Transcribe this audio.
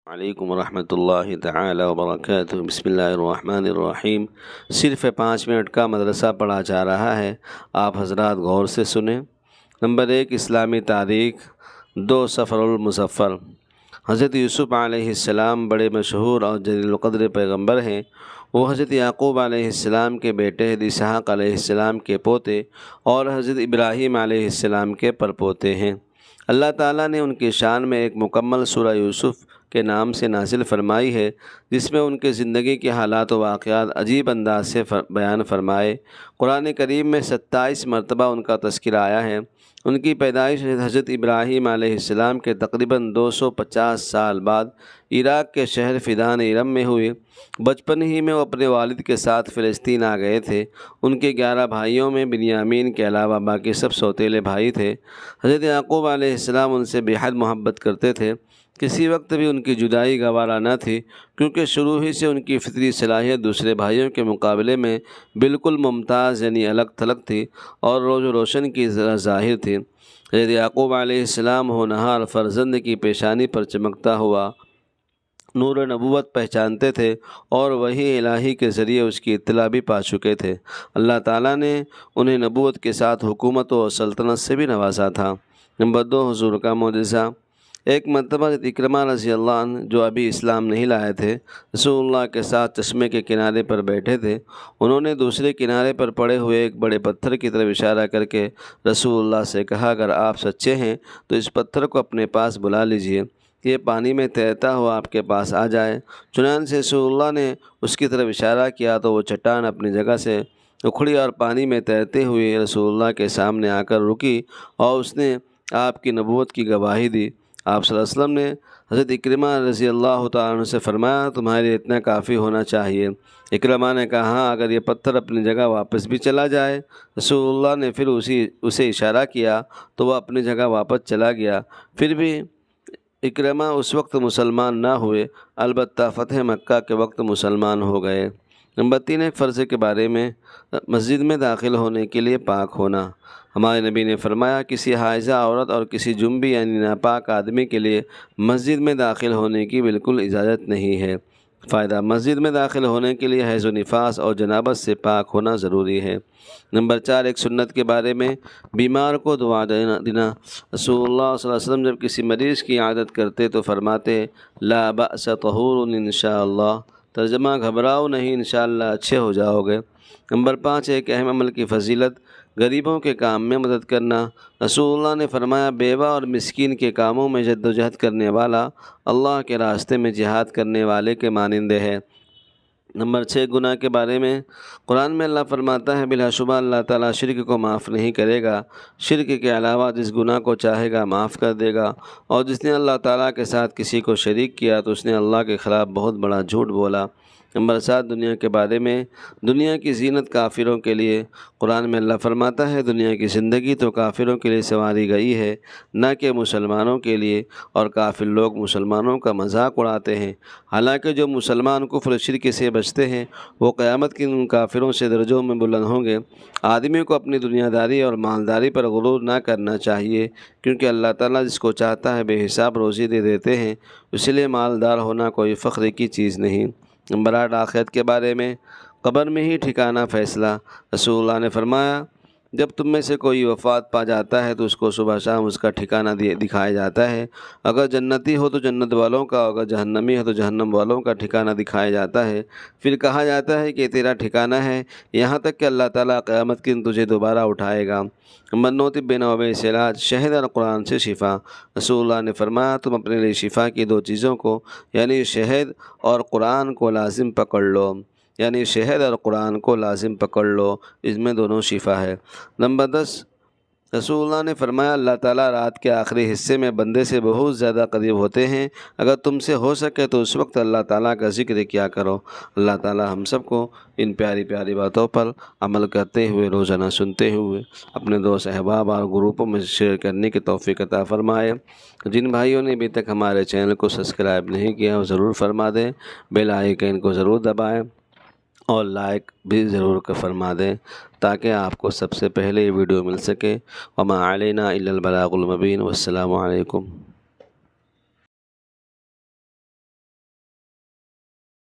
علیکم ورحمۃ اللہ تعالی وبرکاتہ۔ بسم اللہ الرحمن الرحیم۔ صرف 5 منٹ کا مدرسہ پڑھا جا رہا ہے، آپ حضرات غور سے سنیں۔ نمبر 1، اسلامی تاریخ۔ 2، سفر المظفر۔ حضرت یوسف علیہ السلام بڑے مشہور اور جلیل القدر پیغمبر ہیں۔ وہ حضرت یعقوب علیہ السلام کے بیٹے، حضرت اسحاق علیہ السلام کے پوتے اور حضرت ابراہیم علیہ السلام کے پرپوتے ہیں۔ اللہ تعالیٰ نے ان کی شان میں ایک مکمل سورہ یوسف کے نام سے نازل فرمائی ہے، جس میں ان کے زندگی کے حالات و واقعات عجیب انداز سے بیان فرمائے۔ قرآن کریم میں 27 مرتبہ ان کا تذکرہ آیا ہے۔ ان کی پیدائش حضرت ابراہیم علیہ السلام کے تقریباً 250 سال بعد عراق کے شہر فدان ارم میں ہوئی۔ بچپن ہی میں وہ اپنے والد کے ساتھ فلسطین آ گئے تھے۔ ان کے 11 بھائیوں میں بنیامین کے علاوہ باقی سب سوتیلے بھائی تھے۔ حضرت یعقوب علیہ السلام ان سے بے حد محبت کرتے تھے۔ کسی وقت بھی ان کی جدائی گوارا نہ تھی، کیونکہ شروع ہی سے ان کی فطری صلاحیت دوسرے بھائیوں کے مقابلے میں بالکل ممتاز یعنی الگ تھلگ تھی اور روز روشن کی ظاہر تھی۔ حضرت یعقوب علیہ السلام ہونہار فرزند کی پیشانی پر چمکتا ہوا نور نبوت پہچانتے تھے اور وحی الہی کے ذریعے اس کی اطلاع بھی پا چکے تھے۔ اللہ تعالیٰ نے انہیں نبوت کے ساتھ حکومت و سلطنت سے بھی نوازا تھا۔ نمبر 2، حضور کا معجزہ۔ ایک مرتبہ اکرمہ رضی اللہ عنہ، جو ابھی اسلام نہیں لائے تھے، رسول اللہ کے ساتھ چشمے کے کنارے پر بیٹھے تھے۔ انہوں نے دوسرے کنارے پر پڑے ہوئے ایک بڑے پتھر کی طرف اشارہ کر کے رسول اللہ سے کہا، اگر آپ سچے ہیں تو اس پتھر کو اپنے پاس بلا لیجئے، یہ پانی میں تیرتا ہوا آپ کے پاس آ جائے۔ چنانچہ رسول اللہ نے اس کی طرف اشارہ کیا تو وہ چٹان اپنی جگہ سے اکھڑی اور پانی میں تیرتے ہوئے رسول اللہ کے سامنے آ کر رکی اور اس نے آپ کی نبوت کی گواہی دی۔ آپ صلی اللہ علیہ وسلم نے حضرت اکرمہ رضی اللہ تعالیٰ عنہ سے فرمایا، تمہارے لیے اتنا کافی ہونا چاہیے۔ اکرمہ نے کہا، ہاں، اگر یہ پتھر اپنی جگہ واپس بھی چلا جائے۔ رسول اللہ نے پھر اسے اشارہ کیا تو وہ اپنی جگہ واپس چلا گیا۔ پھر بھی اکرمہ اس وقت مسلمان نہ ہوئے، البتہ فتح مکہ کے وقت مسلمان ہو گئے۔ نمبر 3، ایک فرض کے بارے میں، مسجد میں داخل ہونے کے لیے پاک ہونا۔ ہمارے نبی نے فرمایا، کسی حائضہ عورت اور کسی جنبی یعنی ناپاک آدمی کے لیے مسجد میں داخل ہونے کی بالکل اجازت نہیں ہے۔ فائدہ، مسجد میں داخل ہونے کے لیے حیض و نفاس اور جنابت سے پاک ہونا ضروری ہے۔ نمبر 4، ایک سنت کے بارے میں، بیمار کو دعا دینا۔ رسول اللہ صلی اللہ علیہ وسلم جب کسی مریض کی عادت کرتے تو فرماتے، لا بأس طہور انشاءاللہ، ترجمہ، گھبراؤ نہیں، انشاءاللہ اچھے ہو جاؤ گے۔ نمبر 5، ایک اہم عمل کی فضیلت، غریبوں کے کام میں مدد کرنا۔ رسول اللہ نے فرمایا، بیوہ اور مسکین کے کاموں میں جد و جہد کرنے والا اللہ کے راستے میں جہاد کرنے والے کے مانند ہے۔ نمبر 6، گناہ کے بارے میں، قرآن میں اللہ فرماتا ہے، بلا شبہ اللہ تعالیٰ شرک کو معاف نہیں کرے گا۔ شرک کے علاوہ جس گناہ کو چاہے گا معاف کر دے گا، اور جس نے اللہ تعالیٰ کے ساتھ کسی کو شریک کیا تو اس نے اللہ کے خلاف بہت بڑا جھوٹ بولا۔ نمبر 7، دنیا کے بارے میں، دنیا کی زینت کافروں کے لیے۔ قرآن میں اللہ فرماتا ہے، دنیا کی زندگی تو کافروں کے لیے سنواری گئی ہے، نہ کہ مسلمانوں کے لیے، اور کافر لوگ مسلمانوں کا مذاق اڑاتے ہیں۔ حالانکہ جو مسلمان کفر و شرک سے بچتے ہیں وہ قیامت کے ان کافروں سے درجوں میں بلند ہوں گے۔ آدمی کو اپنی دنیا داری اور مالداری پر غرور نہ کرنا چاہیے، کیونکہ اللہ تعالیٰ جس کو چاہتا ہے بے حساب روزی دے دیتے ہیں، اس لیے مالدار ہونا کوئی فخر کی چیز نہیں۔ نمبر 8، آخرت کے بارے میں، قبر میں ہی ٹھکانہ فیصلہ۔ رسول اللہ نے فرمایا، جب تم میں سے کوئی وفات پا جاتا ہے تو اس کو صبح شام اس کا ٹھکانہ دکھایا جاتا ہے۔ اگر جنتی ہو تو جنت والوں کا، اگر جہنمی ہے تو جہنم والوں کا ٹھکانہ دکھایا جاتا ہے۔ پھر کہا جاتا ہے کہ تیرا ٹھکانہ ہے، یہاں تک کہ اللہ تعالیٰ قیامت کے دن تجھے دوبارہ اٹھائے گا۔ نمبر 9، طب نبوی سے علاج، شہد اور قرآن سے شفا۔ رسول اللہ نے فرمایا، تم اپنے لیے شفا کی 2 چیزوں کو یعنی شہد اور قرآن کو لازم پکڑ لو، یعنی شہد اور قرآن کو لازم پکڑ لو، اس میں دونوں شفا ہے۔ نمبر 10، رسول اللہ نے فرمایا، اللہ تعالیٰ رات کے آخری حصے میں بندے سے بہت زیادہ قریب ہوتے ہیں۔ اگر تم سے ہو سکے تو اس وقت اللہ تعالیٰ کا ذکر کیا کرو۔ اللہ تعالیٰ ہم سب کو ان پیاری پیاری باتوں پر عمل کرتے ہوئے، روزانہ سنتے ہوئے، اپنے دوست احباب اور گروپوں میں شیئر کرنے کی توفیق عطا فرمائے۔ جن بھائیوں نے ابھی تک ہمارے چینل کو سبسکرائب نہیں کیا وہ ضرور فرما دیں، بیل آئیکن کو ضرور دبائیں اور لائک بھی ضرور فرما دیں، تاکہ آپ کو سب سے پہلے یہ ویڈیو مل سکے۔ وما علینا الا البلاغ المبین۔ والسلام علیکم۔